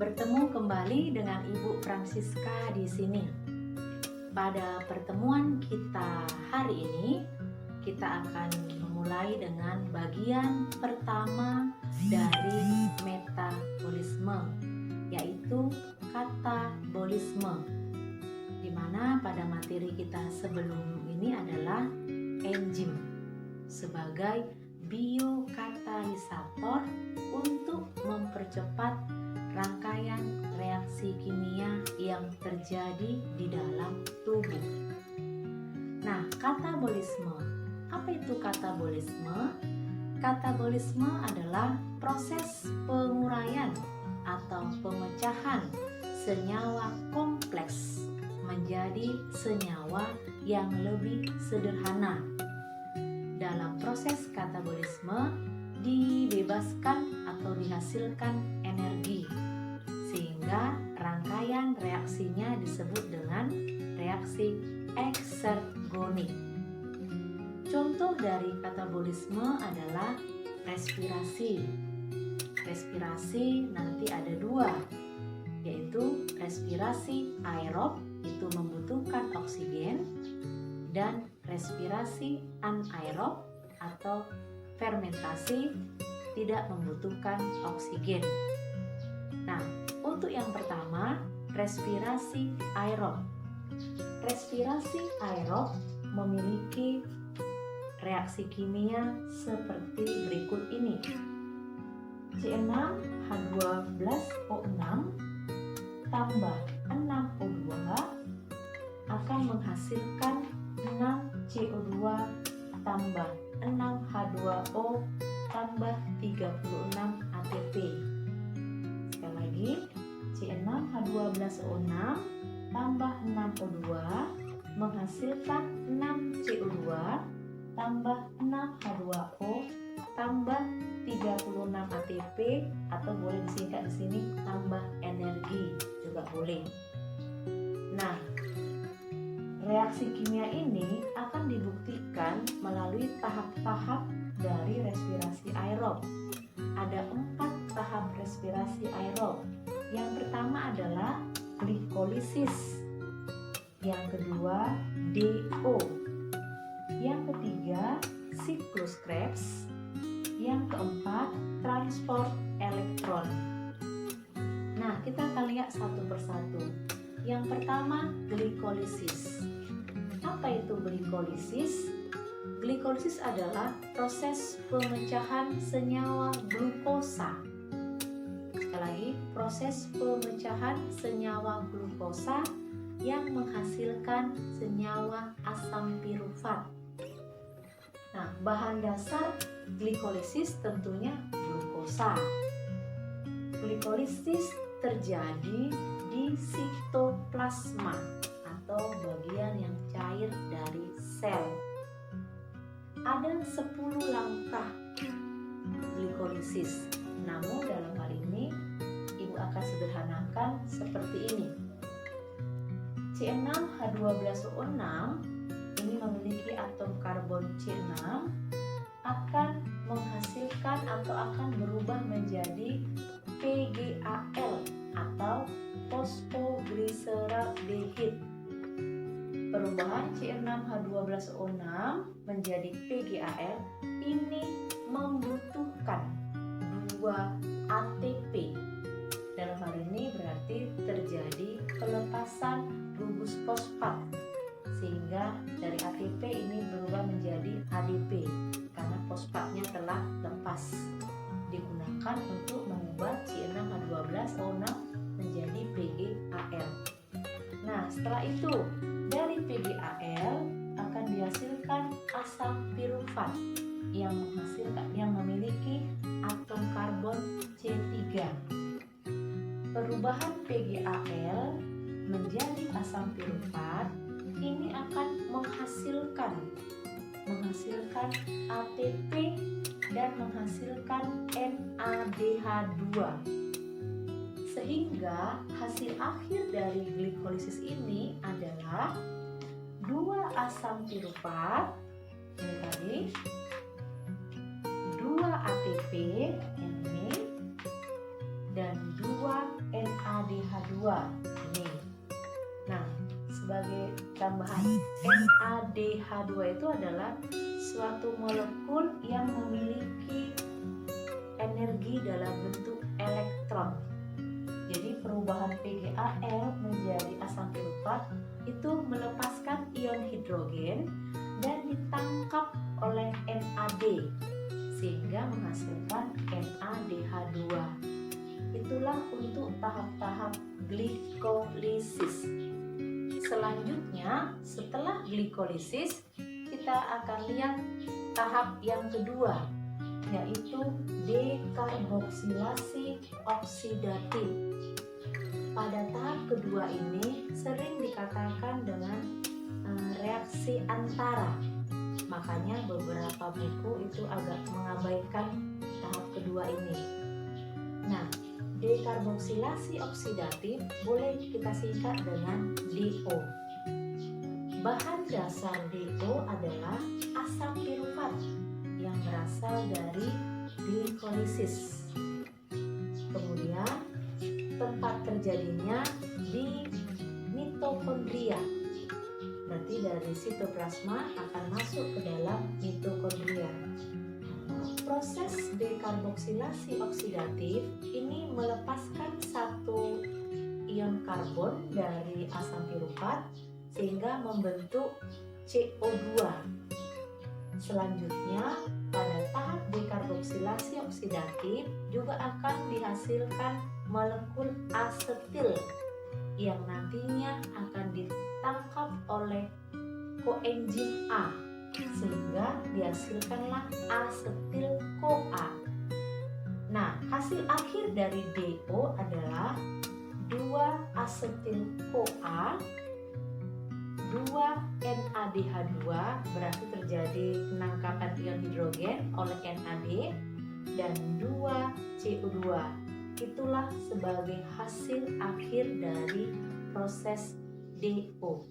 Bertemu kembali dengan Ibu Francisca di sini. Pada pertemuan kita hari ini, kita akan memulai dengan bagian pertama dari metabolisme, yaitu katabolisme, di mana pada materi kita sebelum ini adalah enzim sebagai biokatalisator untuk mempercepat rangkaian reaksi kimia yang terjadi di dalam tubuh. Nah, katabolisme. Apa itu katabolisme? Katabolisme adalah proses penguraian atau pemecahan senyawa kompleks menjadi senyawa yang lebih sederhana. Dalam proses katabolisme dibebaskan atau dihasilkan energi, sehingga rangkaian reaksinya disebut dengan reaksi eksergonik. Contoh dari katabolisme adalah respirasi. Respirasi nanti ada dua, yaitu respirasi aerob, itu membutuhkan oksigen, dan respirasi anaerob atau fermentasi tidak membutuhkan oksigen. Nah, untuk yang pertama, respirasi aerob. Respirasi aerob memiliki reaksi kimia seperti berikut ini. C6H12O6 tambah 6O2 akan menghasilkan 6CO2 tambah 6H2O tambah 36 ATP. Sekali lagi, C6H12O6 tambah 6O2 menghasilkan 6CO2 tambah 6H2O tambah 36 ATP, atau boleh disingkat di sini tambah energi juga boleh. Nah, reaksi kimia ini akan dibuktikan melalui tahap-tahap dari respirasi aerob. Ada 4 tahap respirasi aerob. Yang pertama adalah glikolisis, yang kedua DO, yang ketiga siklus Krebs, yang keempat transport elektron. Nah, kita akan lihat satu persatu. Yang pertama, glikolisis. Apa itu glikolisis? Glikolisis adalah proses pemecahan senyawa glukosa. Sekali lagi, proses pemecahan senyawa glukosa yang menghasilkan senyawa asam pirufat. Nah, bahan dasar glikolisis tentunya glukosa. Glikolisis terjadi di sitoplasma atau bagian yang cair dari sel. Ada 10 langkah glikolisis. Namun dalam hal ini Ibu akan sederhanakan seperti ini. C6H12O6 ini memiliki atom karbon C6 akan menghasilkan atau akan berubah menjadi PGAL atau fosfoglyceraldehyde. Perubahan C6H12O6 menjadi PGAL ini membutuhkan 2 ATP. Dalam hal ini berarti terjadi pelepasan gugus fosfat, sehingga dari ATP ini berubah menjadi ADP karena fosfatnya telah lepas, digunakan untuk mengubah C6H12O6 menjadi PGAL. Nah, setelah itu dari PGAL akan dihasilkan asam pirufat yang memiliki atom karbon C3. Perubahan PGAL menjadi asam pirufat ini akan menghasilkan ATP dan menghasilkan NADH2, sehingga hasil akhir dari glikolisis ini adalah 2 asam pirufat, ini tadi 2 ATP yang ini, dan 2 NADH2. ini. Nah, sebagai tambahan, NADH2 itu adalah suatu molekul yang memiliki energi dalam bentuk elektron. Jadi perubahan PgAl menjadi asam piruvat itu melepaskan ion hidrogen dan ditangkap oleh NAD sehingga menghasilkan NADH2. Itulah untuk tahap-tahap glikolisis. Selanjutnya, setelah glikolisis, kita akan lihat tahap yang kedua, yaitu dekarboksilasi oksidatif. Pada tahap kedua ini sering dikatakan dengan reaksi antara. Makanya beberapa buku itu agak mengabaikan tahap kedua ini. Nah, dekarboksilasi oksidatif boleh kita singkat dengan DO. Bahan dasar DO adalah asam piruvat yang berasal dari glikolisis. Kemudian tempat terjadinya di mitokondria. Berarti dari sitoplasma akan masuk ke dalam mitokondria. Proses dekarboksilasi oksidatif ini melepaskan satu ion karbon dari asam piruvat sehingga membentuk CO2. Selanjutnya, pada tahap dekarboksilasi oksidatif juga akan dihasilkan molekul asetil yang nantinya akan ditangkap oleh koenzim A sehingga dihasilkanlah asetil-CoA. Nah, hasil akhir dari DO adalah 2-asetil-CoA, 2-NADH2, berarti terjadi penangkapan ion hidrogen oleh NAD, dan 2-CO2. Itulah sebagai hasil akhir dari proses DO.